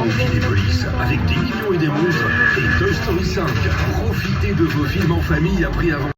Kinépolis, avec des millions et des monstres et Toy Story 5. Profitez de vos films en famille à prix avant.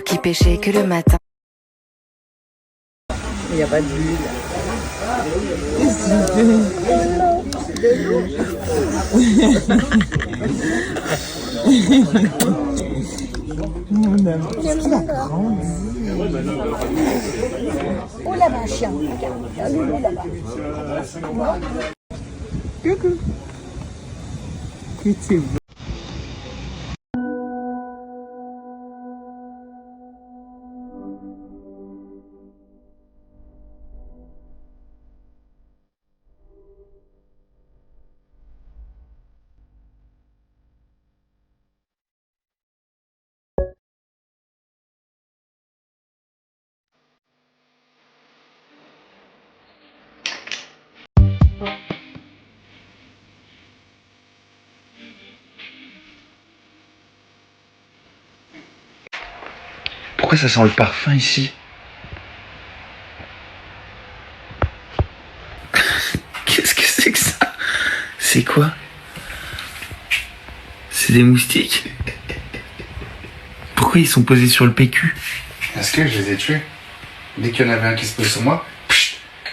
Qui pêchait que le matin. Il n'y a pas de bulle. Oh là-bas, un chien. Regarde, un loulou là-bas. Coucou. Que c'est beau. Pourquoi ça sent le parfum ici? Qu'est-ce que c'est que ça? C'est quoi? C'est des moustiques? Pourquoi ils sont posés sur le PQ? Est-ce que je les ai tués? Dès qu'il y en avait un qui se posait sur moi,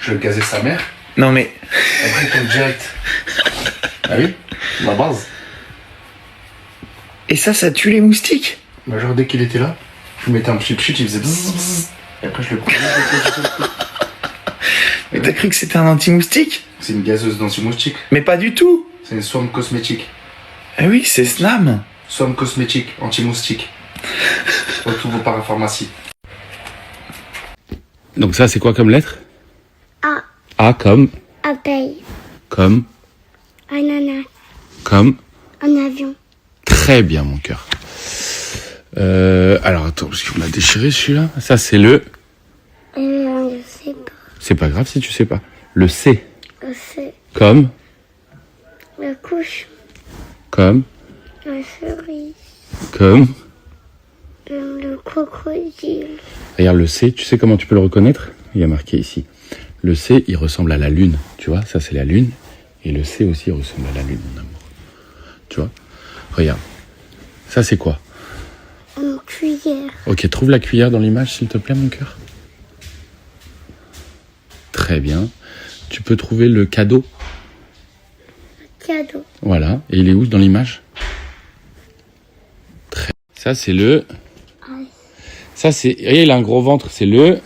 je le gazais sa mère. Non mais... Après, comme direct. Ah oui, la base. Et ça tue les moustiques? Bah genre dès qu'il était là, je lui mettais un petit pchit, il faisait bzzz, bzzz. Et après je le prenais. Mais t'as cru que c'était un anti-moustique? C'est une gazeuse d'anti-moustique. Mais pas du tout! C'est une somme cosmétique. Ah oui, c'est Snam! Somme cosmétique, anti-moustique. Retrouve vos parapharmacies. Donc ça, c'est quoi comme lettre? A. A comme, Abeille. comme, Ananas. comme. Un avion. Très bien, mon cœur. Alors attends, parce qu'on l'a déchiré celui-là. Ça, c'est le... Je sais pas. C'est pas grave si tu sais pas. Le C. C'est Comme, la couche. comme, La cerise. comme. Le crocodile. Regarde le C, tu sais comment tu peux le reconnaître? Il y a marqué ici. Le C, il ressemble à la lune. Tu vois, ça c'est la lune. Et le C aussi ressemble à la lune, mon amour. Tu vois? Regarde. Ça c'est quoi? Une cuillère. Ok, trouve la cuillère dans l'image, s'il te plaît, mon cœur. Très bien. Tu peux trouver le cadeau. Cadeau. Voilà. Et il est où dans l'image? Très. Ça c'est le... Ça c'est... Regarde, il a un gros ventre, c'est le...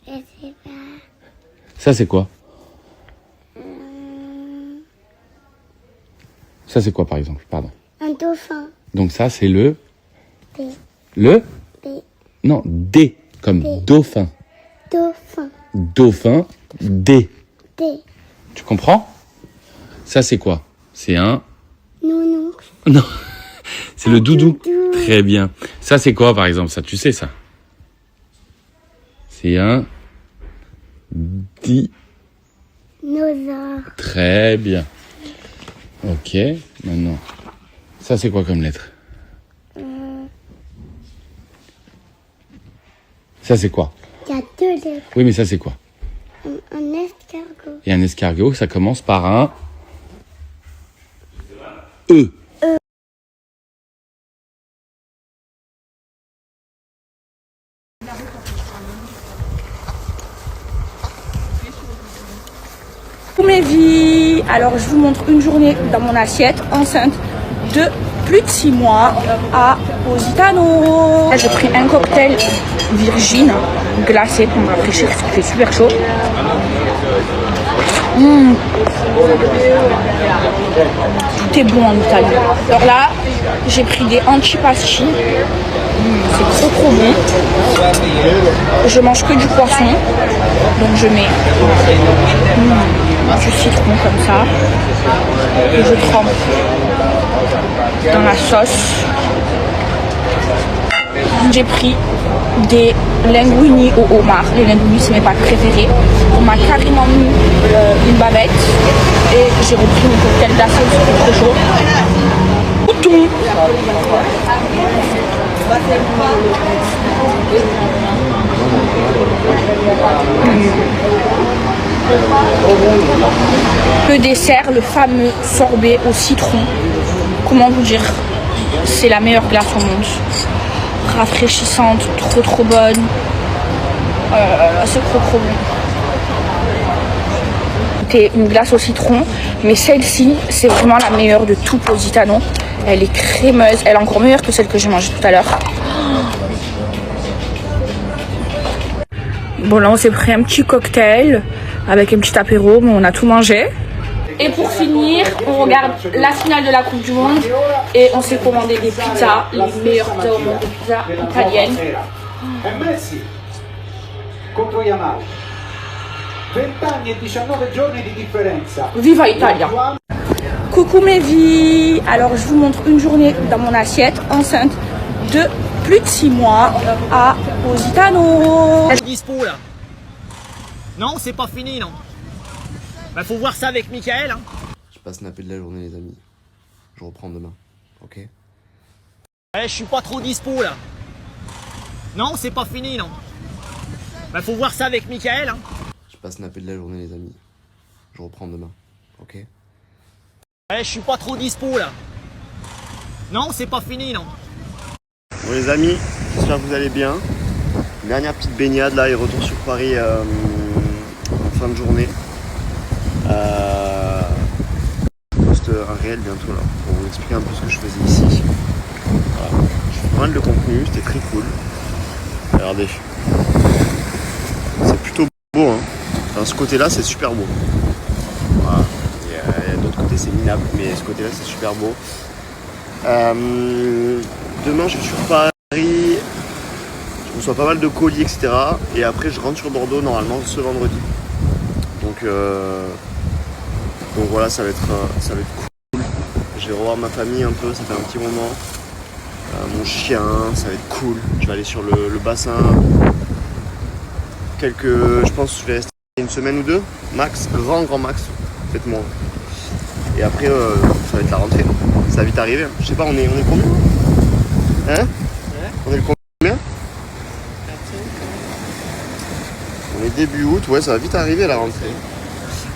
Je sais pas. Ça c'est quoi? Ça c'est quoi par exemple? Pardon. Un dauphin. Donc ça c'est le... D. Le? D. Non, D, comme D. dauphin. Dauphin. Dauphin, D. D. Tu comprends? Ça c'est quoi? C'est un... Nounours. Non, c'est le doudou. doudou. Très bien. Ça c'est quoi par exemple? Ça, tu sais ça? C'est un... Dinosaure. Très bien. Ok, maintenant. Ça c'est quoi comme lettre? Ça c'est quoi? Il y a deux lettres. Oui, mais ça c'est quoi? Un escargot. Et un escargot, ça commence par un... E. Pour mes vies, alors je vous montre une journée dans mon assiette, enceinte de plus de 6 mois à Positano. Là, j'ai pris un cocktail Virgin glacé pour me rafraîchir parce qu'il fait super chaud. Tout est bon en Italie. Alors là, j'ai pris des antipasti. C'est trop bon. Je mange que du poisson. Donc je mets du citron comme ça. Et je trempe dans la sauce. J'ai pris des linguini au homard. Les linguini, c'est mes pâtes préférées. On m'a carrément mis une bavette et j'ai repris mon cocktail glacé, c'était trop chaud. Mouton. Le dessert, le fameux sorbet au citron. Comment vous dire? C'est la meilleure glace au monde. Rafraîchissante, trop bonne. C'est trop bon. C'était une glace au citron, mais celle-ci, c'est vraiment la meilleure de tout Positano. Elle est crémeuse, elle est encore meilleure que celle que j'ai mangée tout à l'heure. Bon, là on s'est pris un petit cocktail avec un petit apéro, mais on a tout mangé. Et pour finir, on regarde la finale de la Coupe du Monde et on s'est commandé des pizzas, les meilleures pizzas au monde, des pizzas italiennes. Messi contro Yamal. 20 anni e 19 giorni di differenza. Viva Italia! Coucou mes vies! Alors je vous montre une journée dans mon assiette enceinte de plus de 6 mois à Positano. Dispo là. Non, c'est pas fini non. Bah faut voir ça avec Michael hein. J'ai pas snappé de la journée les amis. Je reprends demain, ok? Ouais, je suis pas trop dispo là. Non, c'est pas fini non. Bah faut voir ça avec Michael hein. J'ai pas snappé de la journée les amis. Je reprends demain, ok? Ouais, je suis pas trop dispo là. Non, c'est pas fini non. Bon les amis, j'espère que vous allez bien. Une dernière petite baignade là et retour sur Paris en fin de journée. Je poste un réel bientôt là pour vous expliquer un peu ce que je faisais ici. Voilà. Je fais pas mal de contenu, c'était très cool. Regardez. C'est plutôt beau hein. Enfin, ce côté là c'est super beau. Voilà. Il y a d'autres côtés c'est minable, mais ce côté là c'est super beau. Demain je suis sur Paris, je reçois pas mal de colis etc. Et après je rentre sur Bordeaux normalement ce vendredi. Donc voilà, ça va être cool. Je vais revoir ma famille un peu, ça fait un petit moment. Mon chien, ça va être cool. Je vais aller sur le bassin. Je pense que je vais rester une semaine ou deux, max, grand max, peut-être moins. Et après, ça va être la rentrée. Ça va vite arriver. Hein. Je sais pas, on est combien? Hein? Ouais. On est le combien? On est début août, ouais, ça va vite arriver la rentrée.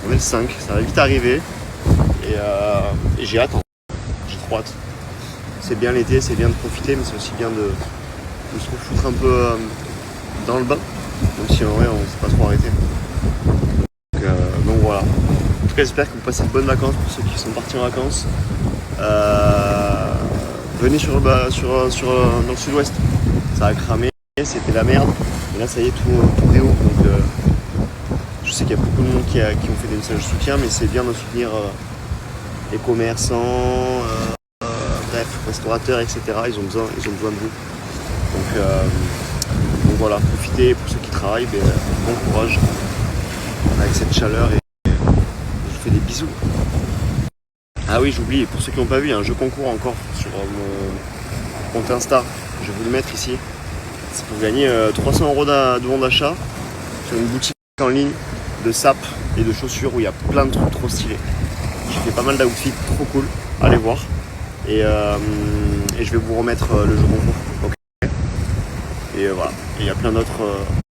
On est le 5, ça va vite arriver. Et j'ai hâte, j'ai trop hâte. C'est bien l'été, c'est bien de profiter, mais c'est aussi bien de se refoutre un peu dans le bain. Même si en vrai, on ne s'est pas trop arrêté. Donc voilà. En tout cas, j'espère que vous passez de bonnes vacances pour ceux qui sont partis en vacances. Venez dans le sud-ouest. Ça a cramé, c'était la merde. Et là, ça y est, tout réouvre. Donc, je sais qu'il y a beaucoup de monde qui ont fait des messages de soutien, mais c'est bien de soutenir les commerçants, bref, restaurateurs, etc. Ils ont besoin de vous. Donc voilà, profitez pour ceux qui travaillent, bon courage avec cette chaleur et je vous fais des bisous. Ah oui, j'oublie, pour ceux qui n'ont pas vu, il y a un jeu concours encore sur mon compte Insta. Je vais vous le mettre ici. C'est pour gagner 300 € de bon d'achat sur une boutique en ligne de sapes et de chaussures où il y a plein de trucs trop stylés. J'ai fait pas mal d'outfits trop cool, allez voir. Et je vais vous remettre le jeu concours. Okay. Et voilà, il y a plein d'autres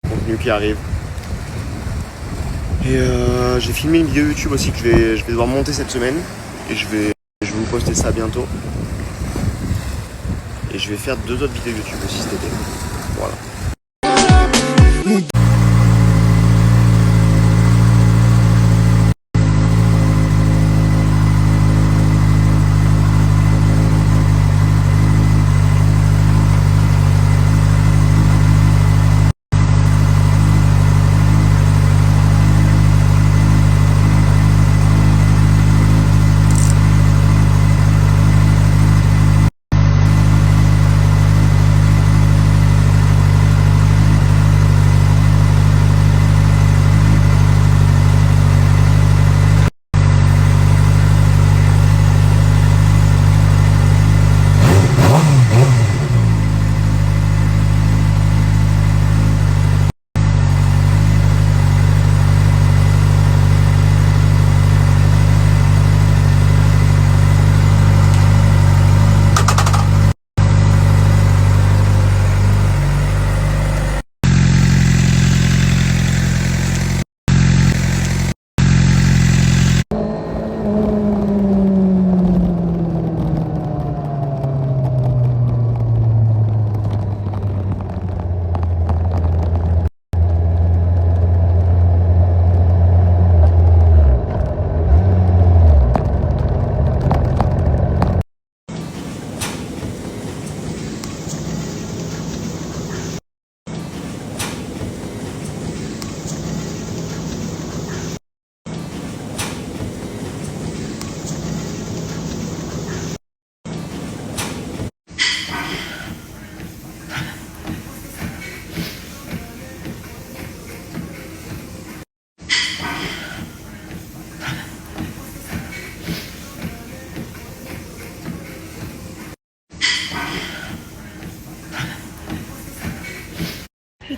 contenus qui arrivent. Et j'ai filmé une vidéo YouTube aussi que je vais devoir monter cette semaine. Et je vais vous poster ça bientôt. Et je vais faire 2 autres vidéos YouTube aussi cet été. Voilà.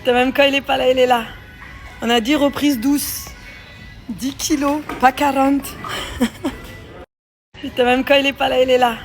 Putain, même quand il est pas là, il est là. On a 10 reprises douces. 10 kilos, pas 40. Putain, même quand il est pas là, il est là.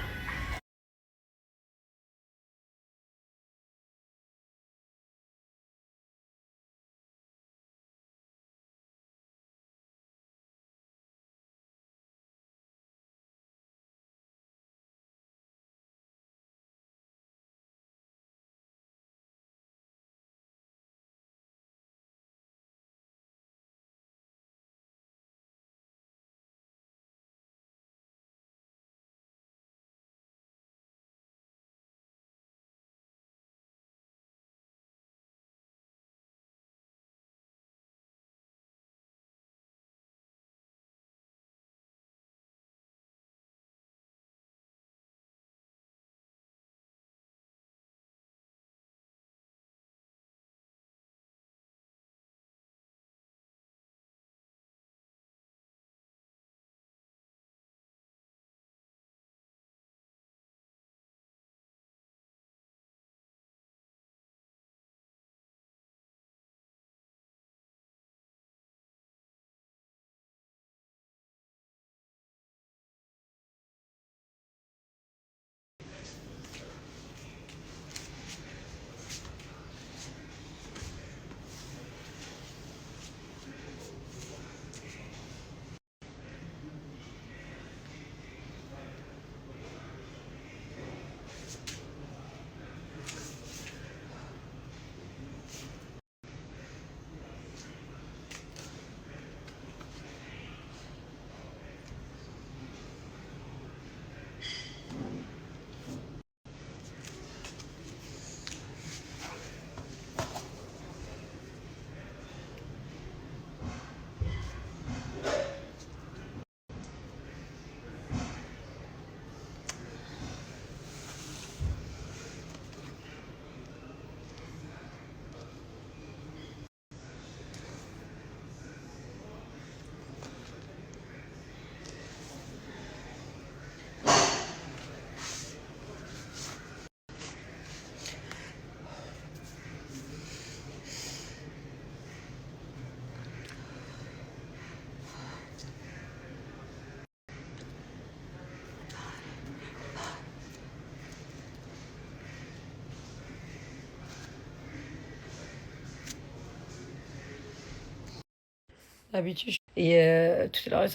D'habitude, tout à l'heure,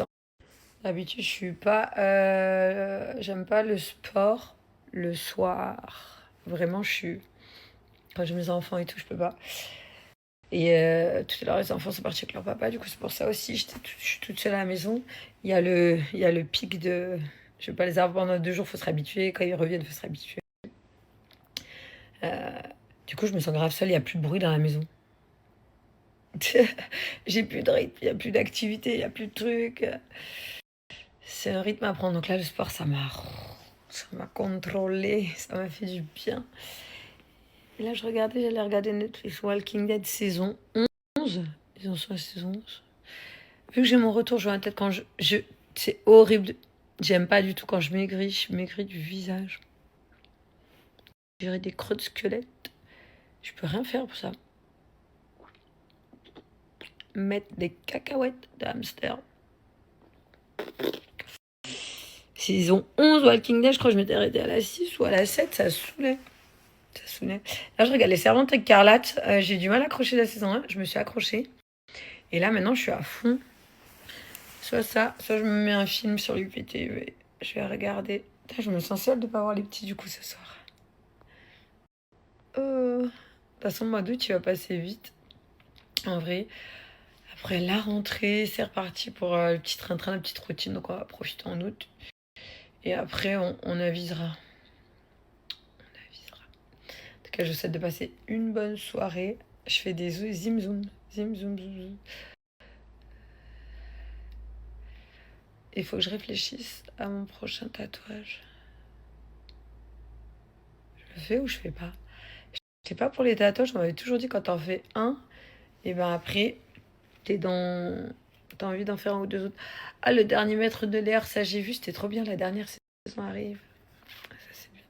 d'habitude, je suis pas. J'aime pas le sport le soir. Vraiment, je suis. Quand j'ai mes enfants et tout, je peux pas. Et tout à l'heure, les enfants sont partis avec leur papa. Du coup, c'est pour ça aussi, je suis toute seule à la maison. Il y a le pic de. Je vais pas les avoir pendant 2 jours, faut se réhabituer. Quand ils reviennent, faut se réhabituer. Du coup, je me sens grave seule. Il y a plus de bruit dans la maison. J'ai plus de rythme, il n'y a plus d'activité, il n'y a plus de trucs. C'est un rythme à prendre. Donc là, le sport, ça m'a contrôlé, ça m'a fait du bien. Et là, j'allais regarder Netflix Walking Dead saison 11. Ils en sont à saison 11. Vu que j'ai mon retour, je vois la tête quand c'est horrible. J'aime pas du tout quand je maigris du visage. J'ai des creux de squelette. Je peux rien faire pour ça. Mettre des cacahuètes de hamster. Saison 11 Walking Dead, je crois que je m'étais arrêtée à la 6 ou à la 7, ça saoulait. Là, je regarde Les Servantes écarlates. J'ai du mal à accrocher la saison 1, je me suis accrochée. Et là, maintenant, je suis à fond. Soit ça, soit je me mets un film sur l'UPTV. Je vais regarder. Putain, je me sens seule de ne pas voir les petits du coup ce soir. De toute façon, le mois d'août, il va passer vite. En vrai. Après la rentrée, c'est reparti pour le petit train-train, la petite routine. Donc on va profiter en août. Et après, on avisera. En tout cas, je vous souhaite de passer une bonne soirée. Je fais des zim zoom. Il faut que je réfléchisse à mon prochain tatouage. Je le fais ou je fais pas? Je sais pas pour les tatouages, on m'avait toujours dit quand t'en fais un, et ben après, t'as envie d'en faire un ou 2 autres. Ah, le dernier maître de l'air, ça j'ai vu, c'était trop bien, la dernière saison arrive. Ça c'est bien.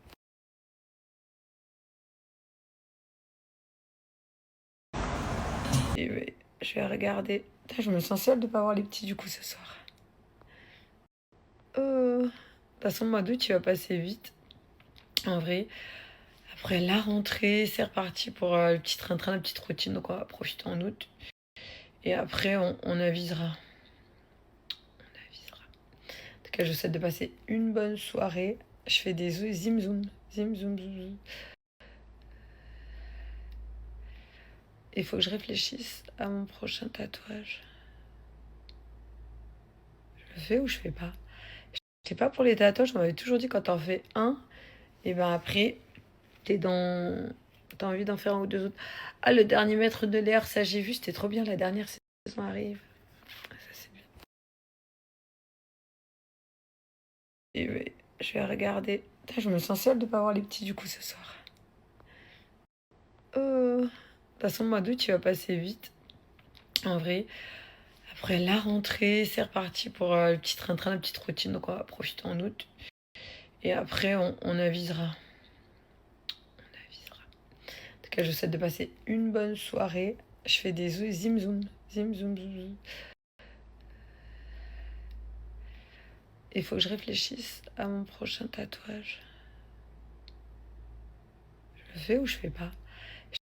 Et ouais, je vais regarder. Putain, je me sens seule de pas voir les petits du coup ce soir. De toute façon, le mois d'août, il va passer vite. En vrai. Après la rentrée, c'est reparti pour le petit train-train, la petite routine. Donc on va profiter en août. Et après, on avisera. En tout cas, je vous souhaite de passer une bonne soirée. Je fais des zim zoom. Zim zoom zoom. Il faut que je réfléchisse à mon prochain tatouage. Je le fais ou je fais pas? Je sais pas pour les tatouages, on m'avait toujours dit quand t'en fais un, et ben après, t'as envie d'en faire un ou deux autres. Ah, le dernier maître de l'air, ça j'ai vu, c'était trop bien, la dernière saison arrive. Ça c'est bien. Et ouais, je vais regarder. Putain, je me sens seule de pas voir les petits du coup ce soir. De toute façon, le mois d'août, il va passer vite. En vrai. Après la rentrée, c'est reparti pour le petit train-train, la petite routine. Donc on va profiter en août. Et après, on avisera. En tout cas, je vous souhaite de passer une bonne soirée. Je fais des zim zoom. Zim zoom zoom. Il faut que je réfléchisse à mon prochain tatouage. Je le fais ou je fais pas?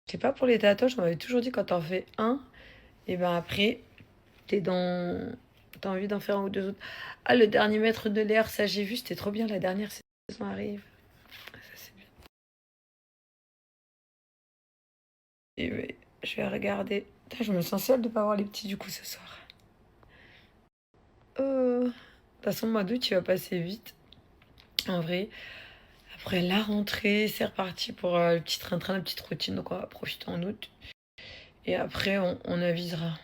Je sais pas pour les tatouages, on m'avait toujours dit quand t'en fais un, et ben après, t'as envie d'en faire un ou deux autres. Ah, le dernier maître de l'air, ça j'ai vu, c'était trop bien, la dernière saison arrive. Ça c'est bien. Et ouais, je vais regarder. Putain, je me sens seule de pas voir les petits du coup ce soir. De toute façon, le mois d'août, il va passer vite. En vrai. Après la rentrée, c'est reparti pour le petit train-train, la petite routine. Donc on va profiter en août. Et après, on avisera.